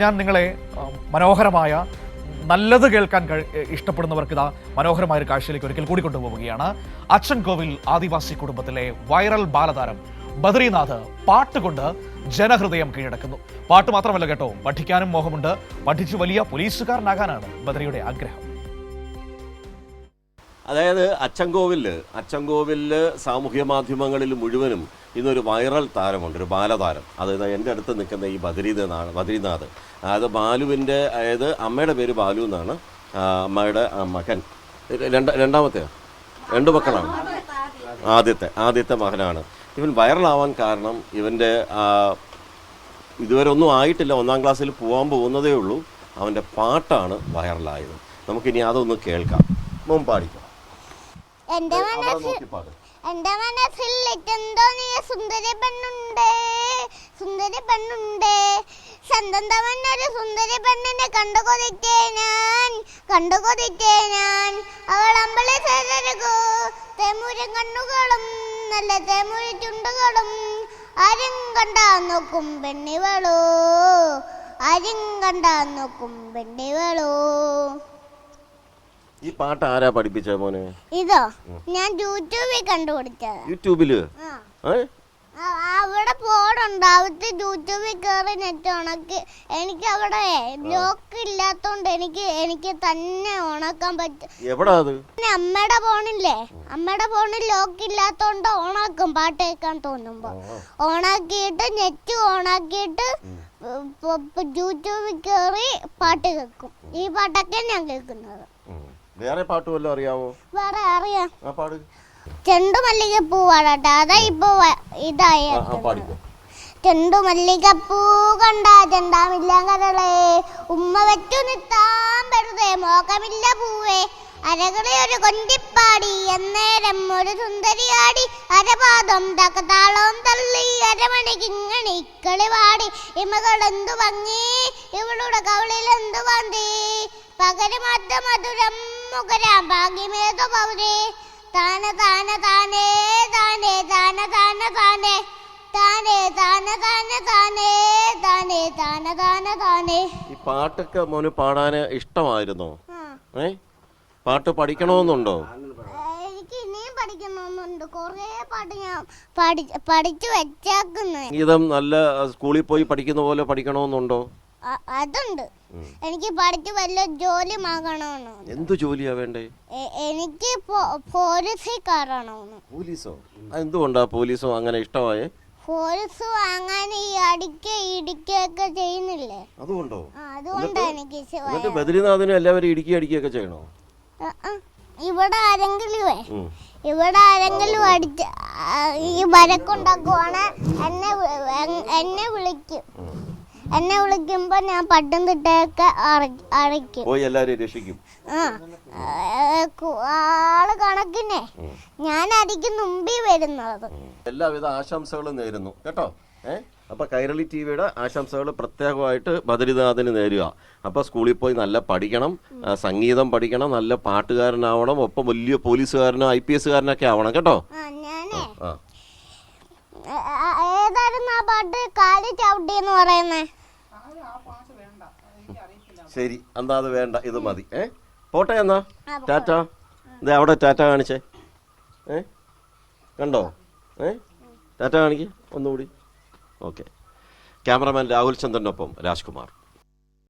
ഞാൻ നിങ്ങളെ മനോഹരമായ നല്ലത് കേൾക്കാൻ ഇഷ്ടപ്പെടുന്നവർക്ക് ഇതാ മനോഹരമായ ഒരു കാഴ്ചയിലേക്ക് ഒരിക്കൽ കൂടി കൊണ്ടുപോവുകയാണ്. അച്ചൻകോവിൽ ആദിവാസി കുടുംബത്തിലെ വൈറൽ ബാലതാരം ബദ്രീനാഥ് പാട്ടുകൊണ്ട് ജനഹൃദയം കീഴടക്കുന്നു. പാട്ട് മാത്രമല്ല കേട്ടോ, പഠിക്കാനും മോഹമുണ്ട്. പഠിച്ചു വലിയ പോലീസുകാരനാകാനാണ് ബദ്രിയുടെ ആഗ്രഹം. അതായത് അച്ചൻകോവിലിൽ സാമൂഹ്യ മാധ്യമങ്ങളിൽ മുഴുവനും ഇന്നൊരു വൈറൽ താരമുണ്ട്, ഒരു ബാലതാരം. അതായത് എൻ്റെ അടുത്ത് നിൽക്കുന്ന ഈ ബദ്രീനാഥ്. അതായത് ബാലുവിൻ്റെ, അതായത് അമ്മയുടെ പേര് ബാലു എന്നാണ്, അമ്മയുടെ മകൻ. രണ്ടാമത്തെ 2 മക്കളാണ്. ആദ്യത്തെ മകനാണ്. ഇവൻ വൈറലാവാൻ കാരണം ഇവൻ്റെ ഇതുവരെ ഒന്നും ആയിട്ടില്ല, 1ാം ക്ലാസ്സിൽ പോകാൻ പോകുന്നതേ ഉള്ളൂ. അവൻ്റെ പാട്ടാണ് വൈറലായത്. നമുക്കിനി അതൊന്ന് കേൾക്കാം. പാടിക്കാം. എന്റെ മനസ്സിൽ തോന്നിയ സുന്ദരി പെണ്ണുണ്ട് സ്വന്തം തവന്നൊരു സുന്ദരി പെണ്ണിനെ കണ്ടുകൊതിച്ചേ ഞാൻ അവൾ അമ്പളി ചേരകോ തേമുരം കണ്ണുകളും നല്ല തേമുഴി ചുണ്ടുകളും ആരും കണ്ടാ നോക്കും പെണ്ണിവളോ. ഈ പാട്ട് ആരാ പഠിപ്പിച്ച മോനെ? ഇതോ ഞാൻ യൂട്യൂബിൽ കണ്ടുപിടിച്ചത്. യൂട്യൂബില് അവിടെ ബോർഡുണ്ട്, അവിടുത്തെ യൂട്യൂബിൽ കയറി നെറ്റ് ഉണക്കി. എനിക്ക് അവിടെ ലോക്ക് ഇല്ലാത്തോണ്ട് എനിക്ക് തന്നെ ഉണക്കാൻ പറ്റും. എവിടാ അത്? അമ്മയുടെ ഫോണിൽ ലോക്ക് ഇല്ലാത്തോണ്ട് ഓണാക്കും പാട്ട് കേൾക്കാൻ തോന്നുമ്പോ. ഓണാക്കിയിട്ട് നെറ്റ് ഓണാക്കിയിട്ട് യൂട്യൂബിൽ കയറി പാട്ട് കേൾക്കും. ഈ പാട്ടൊക്കെ ഞാൻ കേൾക്കുന്നത്. വേറെ പാട്ട് വല്ലതും അറിയാമോ? വേറെ അറിയാം. ചെണ്ടുമല്ലികപ്പൂ പാടട്ടെ, അതാ ഇപ്പൊ ഇതായ. ചെണ്ടുമല്ലികപ്പൂ കണ്ടാ ചെണ്ടാമില്ല കരളെ, ഉമ്മ വെച്ചു നിത്താൻ വെറുതെ മോഹമില്ല പൂവേ, അരകളെ ഒരു കൊഞ്ചിപ്പാടി എന്നേരം ഒരു സുന്ദരിയാടി, അരപാദം തക്കതാളം തള്ളി അരമണിക്കിങ്ങണി ഇക്കളി പാടി, ഇമകളെന്തു ഭംഗി ഇവളുടെ കവളിലെന്തു പന്തി, പകരമാറ്റ മധുരം മുഖരാം ഭാഗ്യമേതോ പൗരേ, താനെ താനെ താനേ താനേ താനെ താനെ താനേ താനേ താനെ താനെ താനേ താനേ താനെ താനെ താനേ. ഈ പാട്ടൊക്കെ മോന് പാടാന് ഇഷ്ടമായിരുന്നോ? പാട്ട് പഠിക്കണമെന്നുണ്ടോ? എനിക്ക് ഇനിയും പഠിക്കണമെന്നുണ്ട്. കുറേ പാട്ട് ഞാൻ പഠിച്ചു വെച്ചേക്കുന്നു. ഗീതം നല്ല സ്കൂളിൽ പോയി പഠിക്കുന്ന പോലെ പഠിക്കണമെന്നുണ്ടോ? അതുണ്ട്. എനിക്ക് പഠിച്ച് വല്ല ജോലി വാങ്ങണമെന്ന്. എന്ത് ജോലിയാ വേണ്ടേ? എനിക്ക് പോലീസിൽ കയറണമെന്ന്. പോലീസോ? എന്തുകൊണ്ടാ പോലീസോ അങ്ങനെ ഇഷ്ടമായേ? പോലീസ് വാങ്ങാൻ ഈ ഇടിക്കുകയൊക്കെ ചെയ്യുന്നില്ലേ, അതുകൊണ്ടോ? അതുകൊണ്ട് എനിക്ക് ബദ്രീനാഥിന് എല്ലാവരും ഇടിക്കുകയൊക്കെ ചെയ്യണോ? ഇവിടെ ആരെങ്കിലും അടിച്ച് ഈ വരക്കുണ്ടാക്കുവാണ് എന്നെ വിളിക്കുമ്പോ ഞാൻ പട്ടും തിട്ടയൊക്കെ അടയ്ക്കും, പോയി എല്ലാവരും രക്ഷിക്കും. ആള് കണക്കിനെ ഞാനായിരിക്കും മുമ്പിൽ വരുന്നത്. എല്ലാവിധ ആശംസകളും നേരുന്നു കേട്ടോ. അപ്പൊ കൈരളി ടിവിയുടെ ആശംസകൾ പ്രത്യേകമായിട്ട് ബദ്രീനാഥിന് നേരുക. അപ്പൊ സ്കൂളിൽ പോയി നല്ല പഠിക്കണം, സംഗീതം പഠിക്കണം, നല്ല പാട്ടുകാരനാവണം, ഒപ്പം വലിയ പോലീസുകാരനോ IPS കാരനൊക്കെ ആവണം കേട്ടോ. ഏതായിരുന്നു ആ പാട്ട്? കാലി ചവിട്ടി എന്ന് പറയുന്നേ. ശരി, എന്താ അത് വേണ്ട, ഇത് മതി. പോട്ടെ എന്നാ, ടാറ്റ. ഇതേ അവിടെ ടാറ്റ കാണിച്ചേ. കണ്ടോ? ടാറ്റ കാണിക്ക് ഒന്നുകൂടി. ഓക്കെ. ക്യാമറമാൻ രാഹുൽ ചന്ദ്രനൊപ്പം രാജ്കുമാർ.